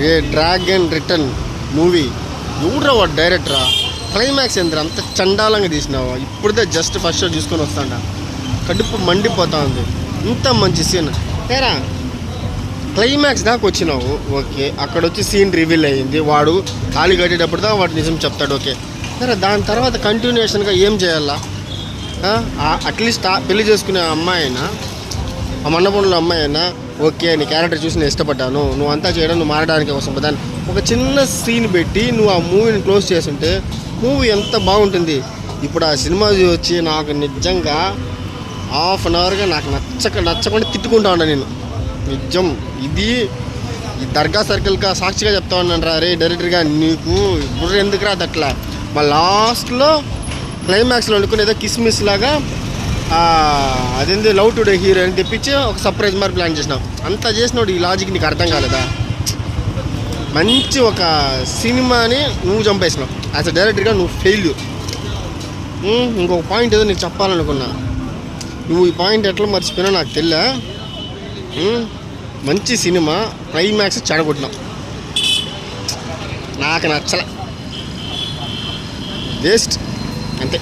ఏ dragon return movie ఎవడ్రా వాడు డైరెక్టరా? Climax ఏంద్రా అంత చండాలంగా తీసినావా? ఇప్పుడుదే జస్ట్ ఫస్ట్ షో చూసుకొని వస్తాడా, కడుపు మండిపోతా ఉంది. ఇంత మంచి సీన్ తేరా, క్లైమాక్స్ దాకా వచ్చినావు ఓకే, అక్కడ వచ్చి సీన్ రివీల్ అయ్యింది, వాడు ఖాళీ కట్టేటప్పుడు దాకా వాడు నిజం చెప్తాడు ఓకే. సరే దాని తర్వాత కంటిన్యూషన్గా ఏం చేయాలా? అట్లీస్ట్ పెళ్లి చేసుకునే అమ్మాయి అయినా, ఆ మండపంలో అమ్మాయి అయినా ఓకే నీ క్యారెక్టర్ చూసి నేను ఇష్టపడ్డాను, నువ్వు అంతా చేయడం నువ్వు మారడానికి అవసరం దాన్ని ఒక చిన్న సీన్ పెట్టి నువ్వు ఆ మూవీని క్లోజ్ చేస్తుంటే మూవీ ఎంత బాగుంటుంది. ఇప్పుడు ఆ సినిమా వచ్చి నాకు నిజంగా హాఫ్ అన్ అవర్గా నాకు నచ్చకుండా తిట్టుకుంటా ఉన్నా నేను. నిజం ఇది ఈ దర్గా సర్కిల్గా సాక్షిగా చెప్తా ఉన్నాను రా రే డైరెక్టర్గా, నీకు బుర్ర ఎందుకు రాదు అట్లా. మా లాస్ట్లో క్లైమాక్స్లో అనుకుని ఏదో కిస్మిస్ లాగా అదేంది లవ్ టుడే హీరో అని తెప్పించి ఒక సర్ప్రైజ్ మరి ప్లాన్ చేసినావు. అంతా చేసినాడు, ఈ లాజిక్ నీకు అర్థం కాలేదా? మంచి ఒక సినిమాని నువ్వు చంపేసినావు యాజ్ అ డైరెక్టర్గా, నువ్వు ఫెయిల్యూర్. ఇంకొక పాయింట్ ఏదో నీకు చెప్పాలనుకున్నా, నువ్వు ఈ పాయింట్ ఎట్లా మర్చిపోయినా నాకు తెలియా. మంచి సినిమా క్లైమాక్స్ చెడగొట్టినావు, నాకు నచ్చలే, వేస్ట్ అంతే.